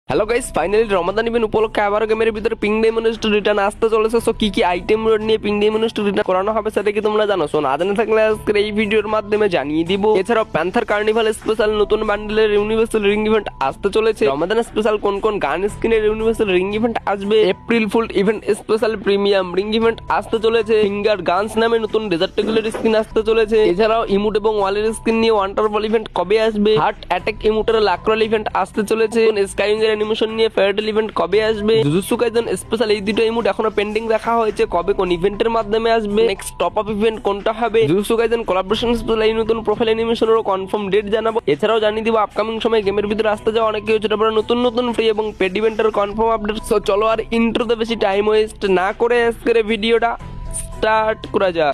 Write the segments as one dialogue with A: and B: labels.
A: Hello guys, finally রমাদান event উপলক্ষে আবারও গেমের ভিতরে পিং ডেমনস্ট্রেট রিটার্ন আসতে চলেছে। সো কি কি আইটেম নিয়ে পিং ডেমনস্ট্রেট রিটার্ন করানো হবে সেটা কি তোমরা জানো? সো না জানা থাকলে আজকের এই ভিডিওর মাধ্যমে জানিয়ে দিব। এছাড়াও প্যান্থার কার্নিভাল স্পেশাল নতুন বান্ডেলের ইউনিভার্সাল রিং ইভেন্ট আসতে চলেছে। রমাদান স্পেশাল কোন কোন গান স্কিনের ইউনিভার্সাল রিং ইভেন্ট আসবে। April fool event special premium ring event আসতে চলেছে। ফিঙ্গার গানস নামে নতুন ডেজার্ট টেগুলার স্কিন আসতে চলেছে। এছাড়াও ইমোট এবং ওয়ালের স্কিন নিয়ে ওয়ান্ডারফল ইভেন্ট কবে আসবে। হার্ট অ্যাটাক ইমোটের লাক্রল ইভেন্ট আসতে চলেছে। স্কাইউইং এর অ্যানিমেশন নিয়ে ইভেন্ট কবে আসবে। জুজুৎসু কাইসেন স্পেশাল এই দুটো ইমোট এখনো পেন্ডিং রাখা হয়েছে, কবে কোন ইভেন্টের মাধ্যমে আসবে। নেক্সট টপ আপ ইভেন্ট কোনটা হবে। জুজুৎসু কাইসেন কোলাবোরেশন স্পেশাল এই নতুন প্রোফাইল অ্যানিমেশনেরও কনফার্ম ডেট জানাবো। এছাড়াও জানিয়ে দিব আপকামিং সময় গেমের ভিতরে আসতে যাওয়া অনেক কিছু নতুন নতুন ফ্রি এবং পেড ইভেন্টের কনফার্ম আপডেট। সো চলো আর ইন্ট্রোতে বেশি টাইম ওয়েস্ট না করে আজকের ভিডিওটা স্টার্ট করা যাক।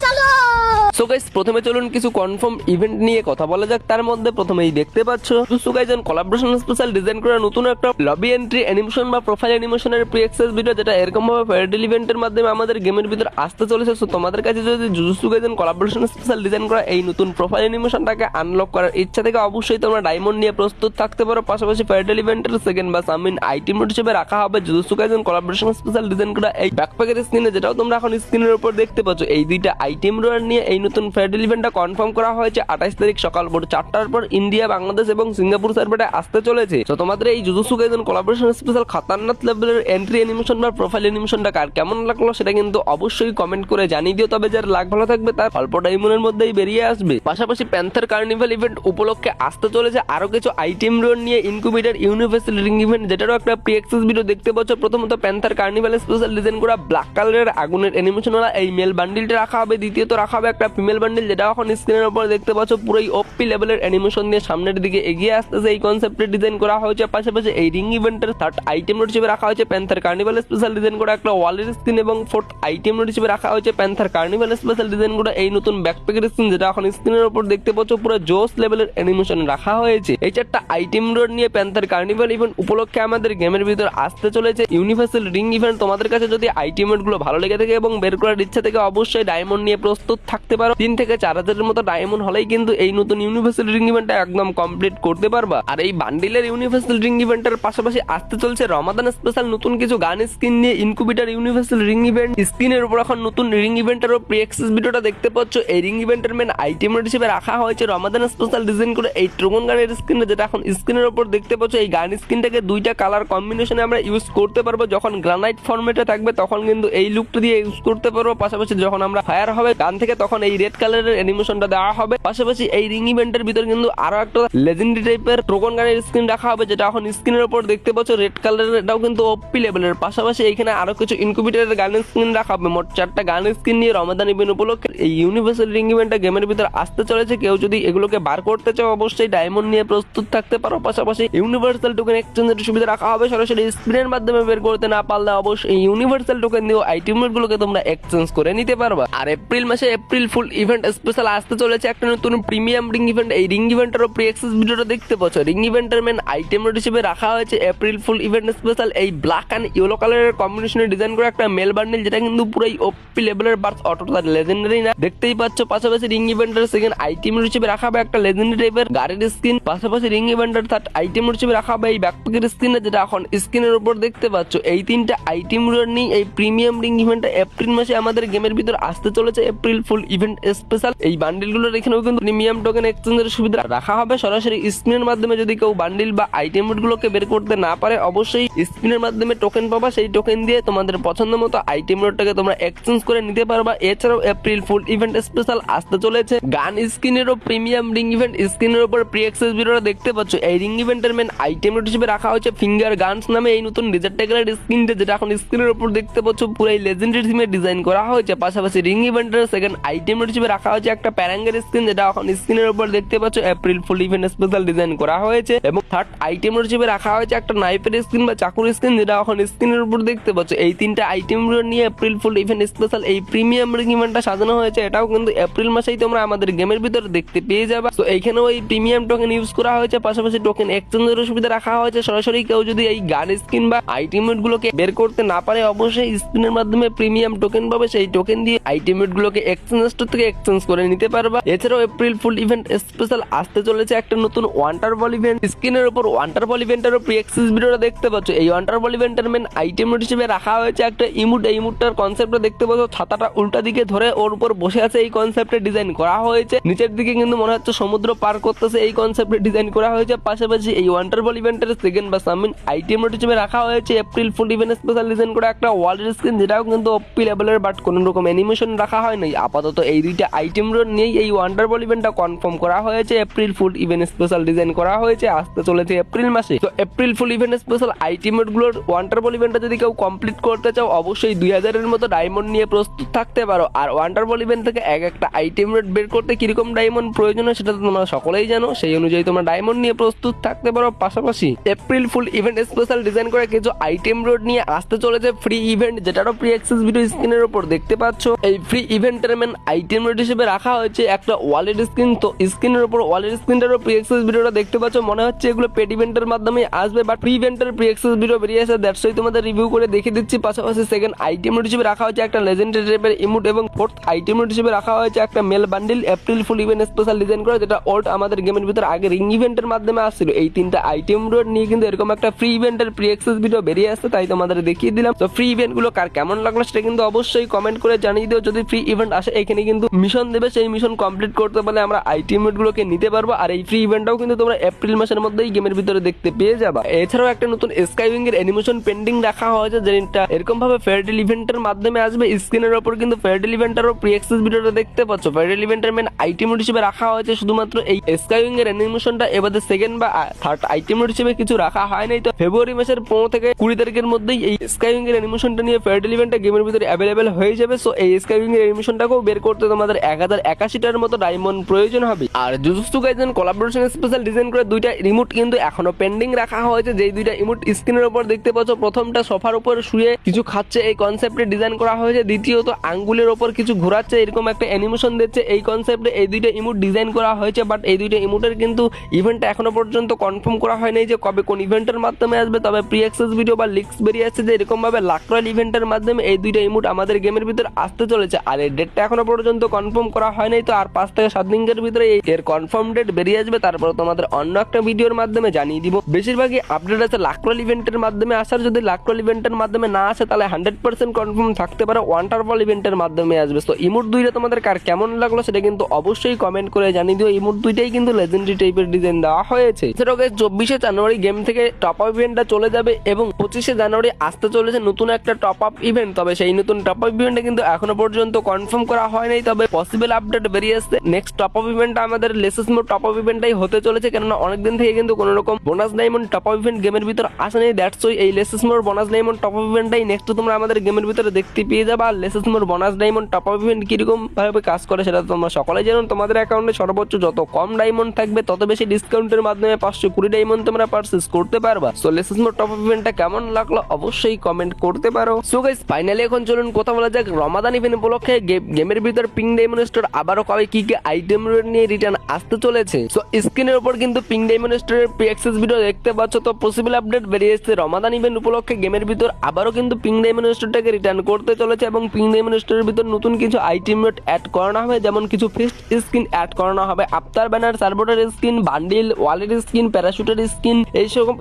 A: সো গাইস, প্রথমে চলুন কিছু কনফার্ম ইভেন্ট নিয়ে কথা বলা যাক। তার মধ্যে প্রথমেই দেখতে পাচ্ছ jujutsu Kaisen collaboration special design করা নতুন একটা লবি এন্ট্রি অ্যানিমেশন বা প্রোফাইল অ্যানিমেশনের প্রি অ্যাক্সেস ভিডিও, যেটা এরকম ভাবে ফেয়ারডেল ইভেন্টের মাধ্যমে আমাদের গেমের ভিতর আসতে চলেছে। সো তোমাদের কাছে যদি jujutsu Kaisen collaboration special design করা এই নতুন প্রোফাইল অ্যানিমেশনটাকে আনলক করার ইচ্ছা থেকে অবশ্যই তোমরা ডায়মন্ড নিয়ে প্রস্তুত থাকতে পারো। পাশাপাশি ফেয়ারডেল ইভেন্টের সেকেন্ড বা সামিন আইটেম হিসেবে রাখা হবে jujutsu Kaisen collaboration special design করা এই ব্যাকপ্যাকের স্ক্রিনে, যেটাও তোমরা এখন স্ক্রিনের উপর দেখতে পাচ্ছ। এই দুইটা আইটেম রোয়ার নিয়ে এই নতুন ফেয়ারডেল ইভেন্টটা কনফার্ম করা হয়েছে 28 তারিখ সকাল 4টার পর ইন্ডিয়া, বাংলাদেশ এবং সিঙ্গাপুর সার্ভারে আসতে চলেছে। তো তোমাদের এই জুজুৎসু কাইসেন কোলাবোরেশন স্পেশাল খতরনাক লেভেলের এন্ট্রি অ্যানিমেশন বা প্রোফাইল অ্যানিমেশনটা কার কেমন লাগলো সেটা কিন্তু অবশ্যই কমেন্ট করে জানিয়ে দিও। তবে যার লাগ ভালো থাকবে তার অল্প টাইমের মধ্যেই বেরিয়ে আসবে। পাশাপাশি প্যান্থার কার্নিভাল ইভেন্ট উপলক্ষে আসতে চলেছে আরো কিছু আইটেম রোড নিয়ে ইনকিউবেটর ইউনিভার্সাল রিং ইভেন্ট, যেটারও একটা প্রি অ্যাক্সেস ভিডিও দেখতে পাচ্ছ। প্রথমত প্যান্থার কার্নিভাল স্পেশাল ডিজাইন করা ব্ল্যাক কালারের আগুনের অ্যানিমেশনওয়ালা এই মেল বান্ডিলটা রাখা হবে। দ্বিতীয়ত রাখা হবে একটা ফিমেল বান্ডিল, যেটা এখন স্ক্রিনের উপর দেখতে পাচ্ছ পুরোই ওপি লেভেলের অ্যানিমেশন দিয়ে সামনের দিকে এগিয়ে আসতেছে। এই কনসেপ্টে ডিজাইন করা হয়েছে। পাশাপাশি এই রিং ইভেন্টের থার্ড আইটেম নোট হিসেবে রাখা হয়েছে প্যান্থার কার্নিভাল স্পেশাল ডিজাইন করা একটা ওয়ালের স্ক্রিন এবং ফোর্থ আইটেম নোট হিসেবে রাখা হয়েছে প্যান্থার কার্নিভাল স্পেশাল ডিজাইন করা এই নতুন ব্যাকপ্যাকের স্ক্রিন, যেটা এখন স্ক্রিনের উপর দেখতে পাচ্ছ পুরো জোস লেভেলের অ্যানিমেশন রাখা হয়েছে। এই চারটা আইটেম নোট নিয়ে প্যান্থার কার্নিভাল ইভেন্ট উপলক্ষে আমাদের গেমের ভিতর আসতে চলেছে ইউনিভার্সাল রিং ইভেন্ট। তোমাদের কাছে যদি আইটেম গুলো ভালো লেগে থাকে এবং বের করার ইচ্ছা থেকে অবশ্যই ডায়মন্ড নিয়ে প্রস্তুত থাকতে পারো। 3 থেকে 4,000 মতো ডায়মন্ড হলেই কিন্তু এই নতুন ইউনিভার্সাল রিং ইভেন্টটা একদম কমপ্লিট করতে পারবা। আর এই বান্ডিলের ইউনিভার্সাল রিং ইভেন্টের পাশাপাশি আসতে চলছে রমাদান স্পেশাল নতুন কিছু গান স্কিন নিয়ে ইনকিউবেটর ইউনিভার্সাল রিং ইভেন্ট। স্ক্রিনের উপর এখন নতুন রিং ইভেন্টেরও প্রি অ্যাক্সেস ভিডিওটা দেখতে পাচ্ছ। এই রিং ইভেন্টের মেন আইটেম হিসেবে রাখা হয়েছে রমাদান স্পেশাল ডিজাইন করে এই ট্রোগন গানের স্কিন, যেটা এখন স্ক্রিনের উপর দেখতে পাচ্ছ। এই গান স্কিনটাকে দুইটা কালার কম্বিনেশনে আমরা ইউজ করতে পারবো। যখন গ্রানাইট ফরম্যাটে থাকবে তখন কিন্তু এই লুকটা দিয়ে ইউজ করতে পারবো। পাশাপাশি যখন আমরা ফায়ার হবে গান থেকে তখন এই রেড কালারের অ্যানিমেশনটা দেওয়া হবে। পাশাপাশি এই রিং ইভেন্টের ভিতরে কিন্তু আরো একটা লেজেন্ডারি টাইপের ট্রোগন গানের স্ক্রিন রাখা হবে, যেটা এখন স্ক্রিনের উপর দেখতে পাচ্ছ রেড কালারের। এটাও কিন্তু ওপি লেভেলের। পাশাপাশি এখানে আরো কিছু ইনকিউবেটরের গানের স্ক্রিন রাখা হবে। মোট 4টা গানের স্ক্রিন নিয়ে রমাদান ইভেন্ট উপলক্ষে এই ইউনিভার্সাল রিং ইভেন্টটা গেমের ভিতরে আসতে চলেছে। কেউ যদি এগুলোকে বার করতে চাও অবশ্যই ডায়মন্ড নিয়ে প্রস্তুত থাকতে পারো। পাশাপাশি ইউনিভার্সাল টোকেন এক্সচেঞ্জের সুবিধা রাখা হবে। সরাসরি স্ক্রিনের মাধ্যমে বের করতে না পারলে অবশ্যই ইউনিভার্সাল টোকেন দিয়ে আইটেমগুলোকে তোমরা এক্সচেঞ্জ করে নিতে পারবা। আর এপ্রিল মাসে এপ্রিল ফুল ইভেন্ট স্পেশাল আসতে চলেছে একটা নতুন প্রিমিয়াম রিং ইভেন্ট। এই রিং ইভেন্টেরও প্রি অ্যাক্সেস ভিডিওটা দেখতে পাচ্ছ। রিং ইভেন্টের মেন আইটেম নোট হিসেবে রাখা হয়েছে এপ্রিল ফুল ইভেন্ট স্পেশাল এই ব্ল্যাক এন্ড ইয়েলো কালারের কম্বিনেশনে ডিজাইন করা একটা মেল বান্ডিল, যেটা কিন্তু পুরোই ওপি লেভেলের বার্স অটোটা লেজেন্ডারি না, দেখতেই পাচ্ছ। পাশাপাশি রিং ইভেন্টের সেকেন্ড আইটেম হিসেবে রাখা হবে একটা লেজেন্ডারি টাইপের গাড়ির স্কিন। পাশাপাশি রিং ইভেন্টের থার্ড আইটেম হিসেবে রাখা হবে এই ব্যাকপ্যাকের স্কিন, যেটা এখন স্ক্রিনের উপর দেখতে পাচ্ছ। এই 3টা আইটেম নিয়ে এই প্রিমিয়াম রিং ইভেন্টটা এপ্রিল মাসে আমাদের গেমের ভিতর আসতে চলেছে এপ্রিল ফুল ইভেন্ট স্পেশাল। এই বান্ডিলগুলোর এখানেও কিন্তু প্রিমিয়াম টোকেন এক্সচেঞ্জের সুবিধা রাখা হবে। সরাসরি স্ক্রিনের মাধ্যমে যদি কেউ বান্ডিল বা আইটেম গুলোকে বের করতে না পারে অবশ্যই স্ক্রিনের মাধ্যমে টোকেন পাবা। সেই টোকেন দিয়ে তোমাদের পছন্দ মতো আইটেম নোটটাকে তোমরা এক্সচেঞ্জ করে নিতে পারবা। এছাড়াও এপ্রিল ফুল ইভেন্ট স্পেশাল আসতে চলেছে গান স্কিনেরও প্রিমিয়াম রিং ইভেন্ট। স্ক্রিনের উপর প্রি অ্যাক্সেস ভিডিওটা দেখতে পাচ্ছ। এই রিং ইভেন্টের মেন আইটেম নোট হিসেবে রাখা হয়েছে ফিঙ্গার গানস নামে এই নতুন ডেজার্ট টেগুলার স্কিনটা, যেটা এখন স্ক্রিনের উপর দেখতে পাচ্ছ পুরো লেজেন্ডারি থিমে ডিজাইন করা হয়েছে। পাশাপাশি রিং ইভেন্টের সেকেন্ড আইটেম নোট হিসেবে রাখা হয়েছে একটা প্যারাঙ্গের স্কিন, যেটা এখন স্ক্রিনের উপর দেখতে পাচ্ছ April fool event special design করা হয়েছে। এবং থার্ড আইটেম হিসেবে রাখা হয়েছে একটা নাইফের স্কিন বা চাকুর স্কিন, যেটা এখন স্ক্রিনের উপর দেখতে পাচ্ছ। এই 3টা আইটেম নিয়ে এপ্রিল ফুল ইভেন্ট স্পেশাল এই প্রিমিয়াম রিং ইভেন্টটা সাজানো হয়েছে। এটাও কিন্তু এপ্রিল মাসেই তোমরা আমাদের গেমের ভিতরে দেখতে পেয়ে যাবে। তো এইখানেও এই প্রিমিয়াম টোকেন ইউজ করা হয়েছে। পাশাপাশি টোকেন এক্সচেঞ্জের সুবিধা রাখা হয়েছে। সরাসরি কেউ যদি এই গান স্কিন বা আইটেম গুলোকে বের করতে না পারে অবশ্যই স্ক্রিনের মাধ্যমে প্রিমিয়াম টোকেন পাবে। সেই টোকেন দিয়ে আইটেম গুলোকে এক্সচেঞ্জ স্টোর থেকে এক্সচেঞ্জ করে নিতে পারবা। এছাড়াও এপ্রিল ফুল ইভেন্ট স্পেশাল আসতে চলেছে একটা নতুন ওয়ান্টার বল ইভেন্ট। স্ক্রিনের উপর ওয়ান্টার বল ইভেন্টেরও প্রি অ্যাক্সেস ভিডিওটা দেখতে পাচ্ছ। এই ওয়ান্টার বল ইভেন্টের মেন আইটেম হিসেবে রাখা হয়েছে একটা ইমোট। এই ইমোটটার কনসেপ্টটা দেখতে পাচ্ছ, ছাতাটা উল্টা দিকে ধরে ওর উপর বসে আছে, এই কনসেপ্টে ডিজাইন করা হয়েছে। নিচের দিকে কিন্তু মনে হচ্ছে সমুদ্র পার করতেছে, এই কনসেপ্টে ডিজাইন করা হয়েছে। পাশাপাশি এই ওয়ান্টার বল ইভেন্টের সেকেন্ড বা সামিন আইটেম হিসেবে রাখা হয়েছে April fool event special design করা একটা ওয়ালের স্ক্রিন, যেটাও কিন্তু ওপি লেভেলের, বাট কোনো রকম অ্যানিমেশন রাখা হয় নাই। আপাতত এই দুইটা আইটেম নিয়েই এই ওয়ান্টার বল ইভেন্টটা কনফার্ম করা হয়েছে। April fool event special design করা হয়েছে, আসতে চলেছে এপ্রিল মাসে। তো এপ্রিল ফুল ইভেন্ট স্পেশাল আইটেমেট গুলোর ওয়ান্টার বল ইভেন্টটা যদি কেউ কমপ্লিট করতে চাও, অবশ্যই 2000-এর মতো ডায়মন্ড নিয়ে প্রস্তুত থাকতে পারো। আর ওয়ান্টার বল ইভেন্ট থেকে একটা আইটেম রেট বের করতে কিরকম ডায়মন্ড প্রয়োজন হয় সেটা তো তোমরা সকলেই জানো, সেই অনুযায়ী তোমরা ডায়মন্ড নিয়ে প্রস্তুত থাকতে পারো। পাশাপাশি April fool event special design করে কিছু আইটেম রোড নিয়ে আসতে চলেছে ফ্রি ইভেন্ট, যেটারও প্রি অ্যাক্সেস ভিডিও স্ক্রিনের উপর দেখতে পাচ্ছ। এই ফ্রি ইভেন্টের মেন আইটেম রোড হিসেবে রাখা হয়েছে একটা ওয়ালেট স্ক্রিন। তো স্ক্রিনের উপর ওয়ালেট স্ক্রিনটারও প্রি অ্যাক্সেস ভিডিওটা দেখতে পাচ্ছ। মনে হচ্ছে এগুলো পেড ইভেন্টের মাধ্যমে আসবে, বাট প্রি ইভেন্টের প্রি অ্যাক্সেস ভিডিও বেরিয়ে আসে, দ্যাটস ওয়াই তোমাদের রিভিউ করে দেখে দিচ্ছি। পাশাপাশি সেকেন্ড আইটেম রোড হিসেবে রাখা হয়েছে একটা লেজেন্ডারি টাইপের ইমোট, এবং ফোর্থ আইটেম রোড হিসেবে রাখা হয়েছে একটা mail bundle April fool event special design করা, যেটা ওল্ড আমাদের গেমের ভিতর আগে রিং ইভেন্টের মাধ্যমে আসছিল। এই তিনটা আইটেম রোড নিয়ে কিন্তু এরকম একটা ফ্রি ইভেন্টের প্রি অ্যাক্সেস ভিডিও বেরিয়ে আসছে, তাই তোমাদের দেখিয়ে দিলাম। তো ফ্রি ইভেন্ট গুলো কার কেমন লাগলো সেটা কিন্তু অবশ্যই কমেন্ট করে জানিয়ে দিও। যদি ফ্রি ইভেন্ট আসে, এখানে কিন্তু মিশন দেবে, সেই মিশন কমপ্লিট করতে পারলে আমরা আইটেম গুলোকে নিতে পারবো। আর এই ফ্রি ইভেন্টটাও কিন্তু তোমরা এপ্রিল মাসের মধ্যেই গেমের ভিতরে দেখতে পেয়ে যাবা। এছাড়াও একটা নতুন স্কাইউইং এর অ্যানিমেশন পেন্ডিং রাখা হয়েছে, যেটা এরকম ভাবে ফেয়ারডেল ইভেন্টের মাধ্যমে আসবে। স্ক্রিনের উপর কিন্তু ফেয়ারডেল ইভেন্টেরও প্রি অ্যাক্সেস ভিডিওটা দেখতে পাচ্ছ। ফেয়ারডেল ইভেন্টের মেন আইটেম হিসেবে রাখা হয়েছে শুধুমাত্র এই স্কাইউইং এর অ্যানিমেশনটা। এবারে সেকেন্ড বা থার্ড আইটেম হিসেবে কিছু রাখা হয় নাই। তো ফেব্রুয়ারি মাসের 15 থেকে 20 তারিখের মধ্যেই এই স্কাইউইং এর অ্যানিমেশনটা নিয়ে ফেয়ারডেল ইভেন্টটা গেমের ভিতরে অ্যাভেলেবেল হয়ে যাবে। সো এই স্কাইউইং এর অ্যানিমেশনটাকেও বের করতে তোমাদের 1081টার মতো ডায়মন্ড প্রয়োজন হবে। আর Jujutsu Kaisen collaboration special design করে দুইটা ইমোট কিন্তু এখনো পেন্ডিং রাখা হয়েছে, যেই দুইটা ইমোট স্ক্রিনের উপর দেখতে পাচ্ছ। প্রথমটা সোফার উপর শুয়ে কিছু খাচ্ছে, এই কনসেপ্টে ডিজাইন করা হয়েছে। দ্বিতীয়ত আঙ্গুলের উপর কিছু ঘোরাচ্ছে, এরকম একটা অ্যানিমেশন দিচ্ছে, এই কনসেপ্টে এই দুইটা ইমোট ডিজাইন করা হয়েছে। বাট এই দুইটা ইমোটের কিন্তু ইভেন্টটা এখনো পর্যন্ত কনফার্ম করা হয় নাই যে কবে কোন ইভেন্টের মাধ্যমে আসবে। তবে প্রি অ্যাক্সেস ভিডিও বা লিক্স বেরিয়ে আসছে যে এরকম ভাবে লাক রয়্যাল ইভেন্টের মাধ্যমে এই দুইটা ইমোট আমাদের গেমের ভিতর আসতে চলেছে। আর এই ডেটটা এখনো পর্যন্ত কনফার্ম করা হয় নাই। তো আর 5 থেকে 7 দিনের ভিতরে এর কনফার্ম ডেট বেরিয়ে আসবে, তারপর তোমাদের অন্য একটা ভিডিওর মাধ্যমে জানিয়ে দিব। বেশিরভাগই আপডেট আছে লাক রয়্যাল ইভেন্টের মাধ্যমে আসার। যদি লাক রয়্যাল ইভেন্টের মাধ্যমে না আসে, তাহলে 100% কনফার্ম থাকতে পারে ওয়ান্টার বল ইভেন্টের মাধ্যমে আসবে। তো ইমোট দুইটা তোমাদের কার কেমন লাগলো সেটা কিন্তু অবশ্যই কমেন্ট করে জানিয়ে দিও। ইমোট দুইটাই কিন্তু লেজেন্ডারি টাইপের ডিজাইন দেওয়া হয়েছে। এছাড়াও 24শে জানুয়ারি গেম থেকে টপ আপ ইভেন্টটা চলে যাবে, এবং 25শে জানুয়ারি আসতে চলেছে নতুন একটা টপ আপ ইভেন্ট। তবে সেই নতুন টপ আপ ইভেন্টটা কিন্তু এখনো পর্যন্ত কনফার্ম করা হয় নাই, তবে পসিবল আপডেট বেরিয়ে আসছে। নেক্সট টপ আপ ইভেন্টটা আমাদের লেসেস মোড টপ আপ ইভেন্টটাই হতে চলেছে, কেননা অনেকদিন থেকে কিন্তু কোনো রকম bonus diamond top up event গেমের ভিতর আসে নাই। দ্যাটস ওয়াই এই লেসেস mode bonus diamond top up ইভেন্টটাই নেক্সট তোমরা আমাদের গেমের ভিতরে দেখতে পেয়ে যাবে। আর লেসেস mode bonus diamond top up event কিরকম ভাবে কাজ করে সেটা তোমরা সকলেই জানো। তোমাদের অ্যাকাউন্টে সর্বোচ্চ যত কম ডায়মন্ড থাকবে, তত বেশি ডিসকাউন্টের মাধ্যমে 520 ডায়মন্ড তোমরা পারচেজ করতে পারবা। So laces mode top up ইভেন্টটা কেমন লাগলো অবশ্যই কমেন্ট করতে পারো। সো গাইস, ফাইনালি এখন চলুন কথা বলা যাক রমাদান ইভেন্ট উপলক্ষে গেমের ভিতর পিং ডায়মন্ড স্টোর আবারও কবে কি কি আইটেম নিয়ে রিটার্ন আসতে চলেছে। সো স্ক্রিনের উপর কিন্তু পিং ডায়মন্ড স্টোরের প্রি অ্যাক্সেস ভিডিও দেখতে পাচ্ছ। তো পসিবল আপডেট বেরিয়ে এসেছে রমাদান ইভেন্ট উপলক্ষে গেমের ভিতর আবারও কিন্তু পিং ডায়মন্ড স্টোরটাকে রিটার্ন করতে চলেছে, এবং পিং ডায়মন্ড স্টোরের ভিতর নতুন কিছু আইটেম অ্যাড করানো হবে, যেমন কিছু ফিস্ট স্কিন অ্যাড করানো হবে, আফতার ব্যানার, সার্বোটার স্কিন, বান্ডিল, ওয়ালেট স্কিন, প্যারাশুটের স্কিন,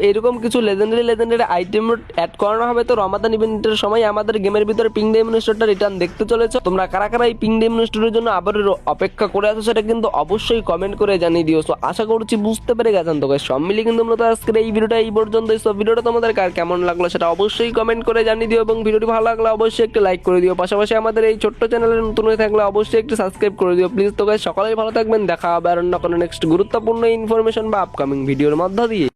A: এইরকম কিছু লেজেন্ডারি আইটেম অ্যাড করানো হবে। তো রমাদান ইভেন্টের সময় আমাদের গেমের ভিতরে পিং ডায়মন্ড স্টোরটা রিটার্ন দেখতে চলেছে। তোমরা কারা কারা এই পিং ডায়মন্ড স্টোরের জন্য আবার অপেক্ষা করে আছো সেটা কিন্তু অবশ্যই কমেন্ট করে জানিয়ে দিও। সো আশা করছি বুঝতে পেরে গেছেন। তো সব মিলিয়ে কিন্তু মূলত আজকের এই ভিডিওটা এই পর্যন্ত। সব ভিডিওটা তোমাদের কার কেমন লাগলো সেটা অবশ্যই কমেন্ট করে জানিয়ে দিও, এবং ভিডিওটি ভালো লাগলে অবশ্যই একটু লাইক করে দিও। পাশাপাশি আমাদের এই ছোট্ট চ্যানেলে নতুন হয়ে থাকলে অবশ্যই একটু সাবস্ক্রাইব করে দিও প্লিজ। তো সকলেই ভালো থাকবেন, দেখা হবে আর অন্য কোনো নেক্সট গুরুত্বপূর্ণ ইনফরমেশন বা আপকামিং ভিডিওর মধ্য দিয়ে।